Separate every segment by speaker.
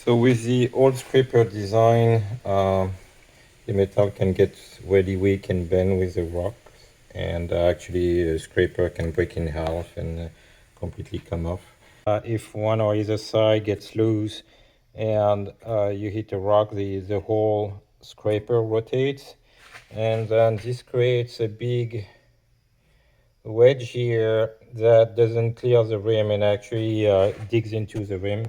Speaker 1: So with the old scraper design, the metal can get really weak and bend with the rocks, and actually the scraper can break in half and completely come off. If one or either side gets loose and you hit a rock, the whole scraper rotates, and then this creates a big wedge here that doesn't clear the rim and actually digs into the rim.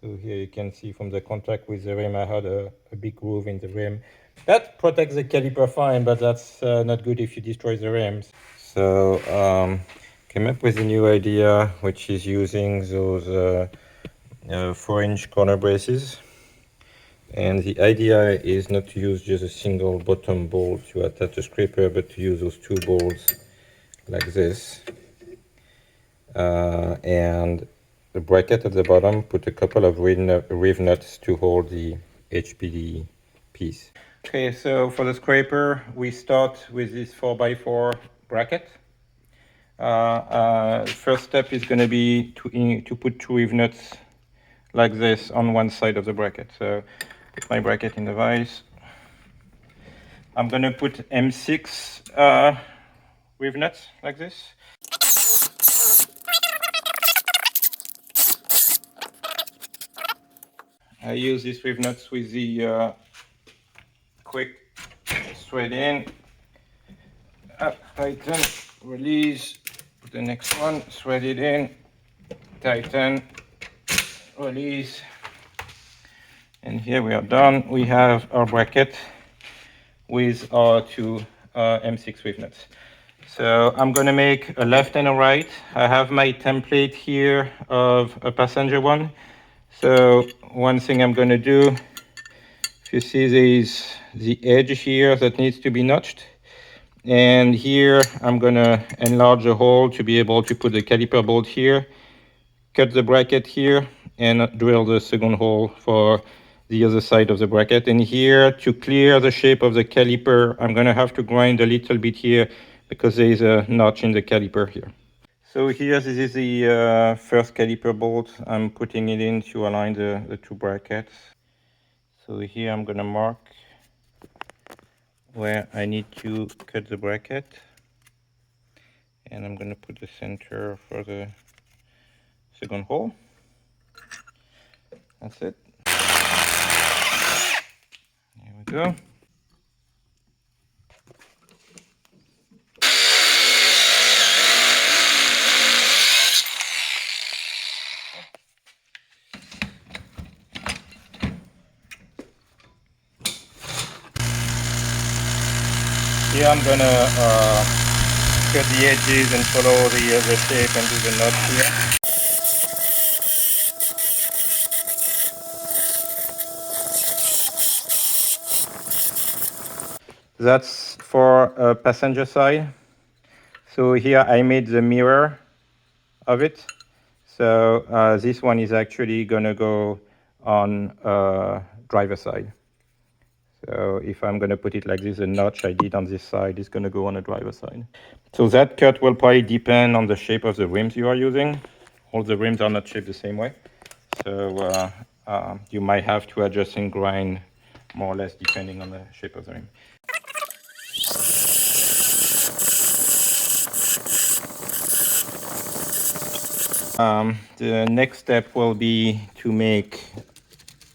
Speaker 1: So here you can see from the contact with the rim, I had a big groove in the rim. That protects the caliper fine, but that's not good if you destroy the rims. So came up with a new idea, which is using those 4-inch corner braces. And the idea is not to use just a single bottom bolt to attach a scraper, but to use those two bolts like this. And the bracket at the bottom, put a couple of reeve nuts to hold the HPD piece. Okay, so for the scraper, we start with this 4x4 bracket. First step is going to be to put two reeve nuts like this on one side of the bracket. So put my bracket in the vise. I'm going to put M6 reeve nuts like this. I use these reeve nuts with the quick thread in, up, tighten, release, put the next one, thread it in, tighten, release, and here we are done. We have our bracket with our two M6 reeve nuts. So I'm going to make a left and a right. I have my template here of a passenger one. So one thing I'm going to do, if you see the edge here that needs to be notched, and here I'm going to enlarge the hole to be able to put the caliper bolt here, cut the bracket here, and drill the second hole for the other side of the bracket. And here, to clear the shape of the caliper, I'm going to have to grind a little bit here because there is a notch in the caliper here. So here, this is the first caliper bolt. I'm putting it in to align the two brackets. So here I'm going to mark where I need to cut the bracket. And I'm going to put the center for the second hole. That's it. Here we go. Here I'm gonna cut the edges and follow the shape and do the knot here. That's for passenger side. So here I made the mirror of it. So this one is actually gonna go on driver side. So if I'm gonna put it like this, the notch I did on this side is gonna go on the driver side. So that cut will probably depend on the shape of the rims you are using. All the rims are not shaped the same way. So you might have to adjust and grind more or less depending on the shape of the rim. The next step will be to make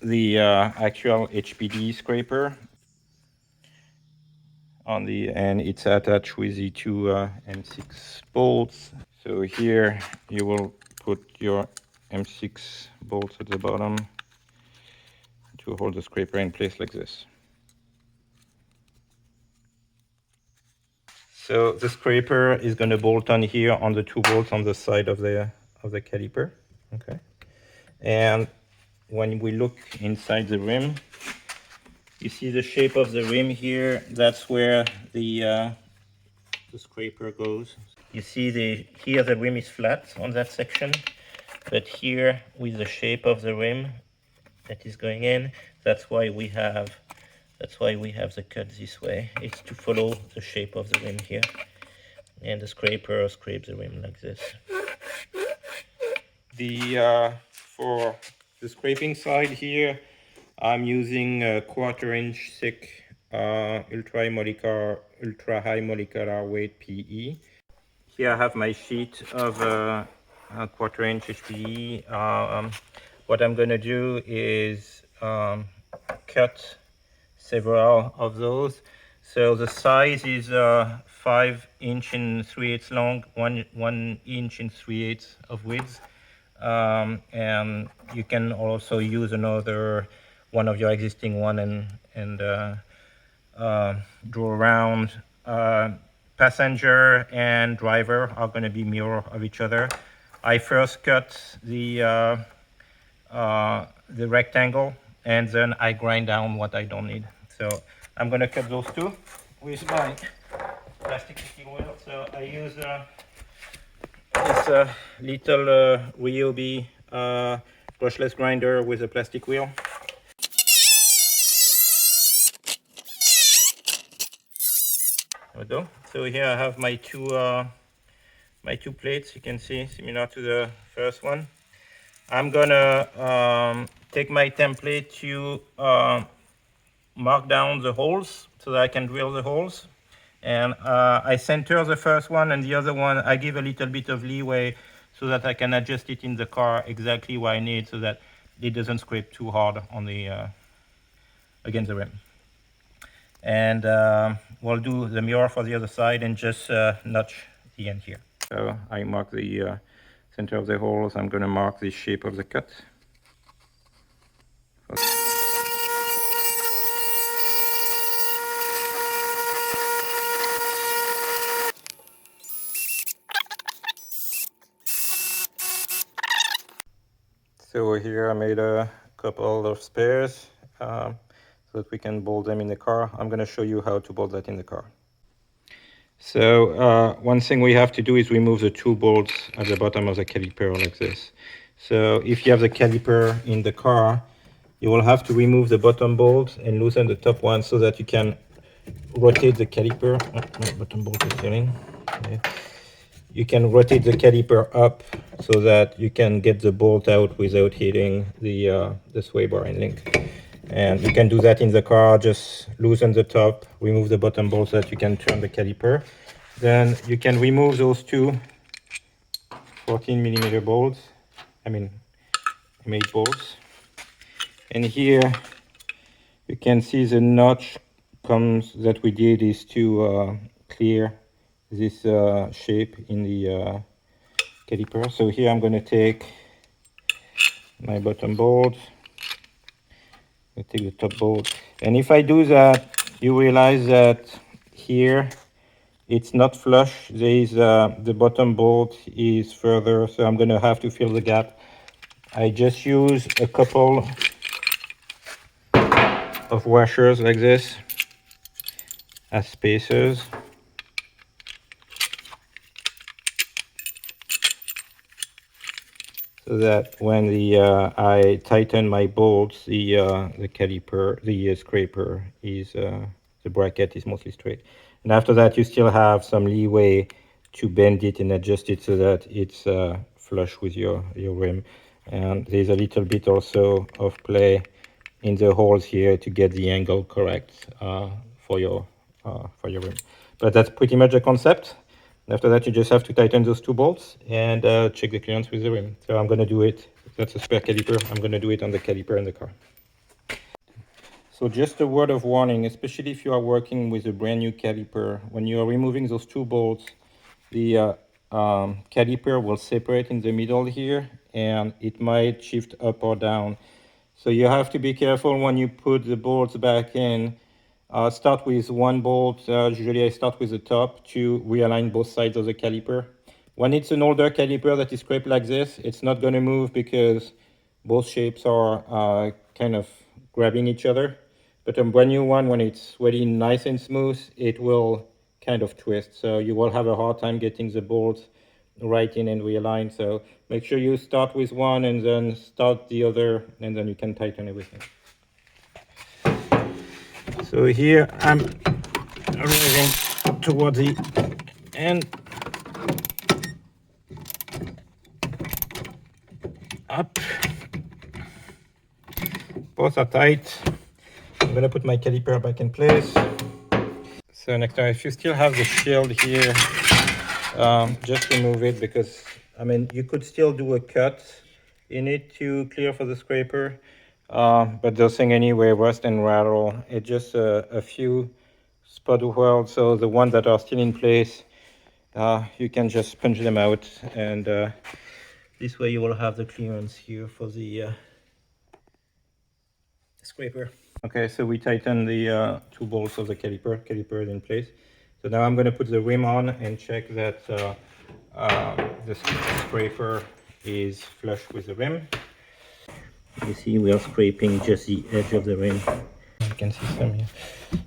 Speaker 1: the actual HPD scraper on the end. It's attached with the two M6 bolts. So here you will put your M6 bolts at the bottom to hold the scraper in place like this. So the scraper is going to bolt on here on the two bolts on the side of the caliper. Okay. And when we look inside the rim, you see the shape of the rim here. That's where the scraper goes. You see here the rim is flat on that section, but here with the shape of the rim that is going in, that's why we have the cut this way. It's to follow the shape of the rim here, and the scraper scrapes the rim like this. For the the scraping side here, I'm using a 1/4 inch thick ultra high molecular weight PE. Here I have my sheet of a 1/4 inch HPE. What I'm gonna do is cut several of those. So the size is 5 inch and 3/8 long, 1 inch and 3/8 of width. And you can also use another one of your existing one and draw around. Passenger and driver are going to be mirror of each other. I first cut the rectangle, and then I grind down what I don't need. So I'm going to cut those two with my plastic cooking wheel. So I use this little Ryobi brushless grinder with a plastic wheel. There we go. So here I have my two plates. You can see similar to the first one. I'm gonna take my template to mark down the holes so that I can drill the holes. And I center the first one, and the other one I give a little bit of leeway so that I can adjust it in the car exactly where I need, so that it doesn't scrape too hard on the against the rim. And we'll do the mirror for the other side and just notch the end here. So I mark the center of the holes. I'm going to mark the shape of the cut. So here I made a couple of spares so that we can bolt them in the car. I'm going to show you how to bolt that in the car. So one thing we have to do is remove the two bolts at the bottom of the caliper like this. So if you have the caliper in the car, you will have to remove the bottom bolt and loosen the top one so that you can rotate the caliper. Oh, my bottom bolt is failing. Okay. You can rotate the caliper up so that you can get the bolt out without hitting the sway bar and link. And you can do that in the car. Just loosen the top, remove the bottom bolt so that you can turn the caliper. Then you can remove those two 14mm bolts, M8 bolts. And here you can see the notch comes that we did is to clear this shape in the caliper. So here I'm going to take my bottom bolt, I take the top bolt, and if I do that, you realize that here it's not flush. There is the bottom bolt is further, so I'm going to have to fill the gap. I just use a couple of washers like this as spacers. So that when I tighten my bolts, the caliper, the scraper is the bracket is mostly straight. And after that, you still have some leeway to bend it and adjust it so that it's flush with your rim. And there's a little bit also of play in the holes here to get the angle correct for your rim. But that's pretty much the concept. After that, you just have to tighten those two bolts and check the clearance with the rim. So I'm going to do it. That's a spare caliper. I'm going to do it on the caliper in the car. So just a word of warning, especially if you are working with a brand new caliper, when you are removing those two bolts, the caliper will separate in the middle here, and it might shift up or down. So you have to be careful when you put the bolts back in. Start with one bolt. Usually I start with the top to realign both sides of the caliper. When it's an older caliper that is scraped like this, it's not going to move because both shapes are kind of grabbing each other. But a brand new one, when it's really nice and smooth, it will kind of twist. So you will have a hard time getting the bolts right in and realign. So make sure you start with one and then start the other, and then you can tighten everything. So here I'm arriving toward the end. Up. Both are tight. I'm gonna put my caliper back in place. So next time, if you still have the shield here, just remove it, because I mean you could still do a cut in it to clear for the scraper, but those things anyway rust and rattle. It's just a few spot welds, so the ones that are still in place, you can just punch them out, and this way you will have the clearance here for the scraper. Okay, so we tighten the two bolts of the caliper is in place. So now I'm going to put the rim on and check that the scraper is flush with the rim. You see we are scraping just the edge of the rim. You can see some here.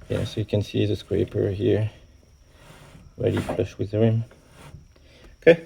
Speaker 1: Yeah, so you can see the scraper here, ready flush with the rim. Okay.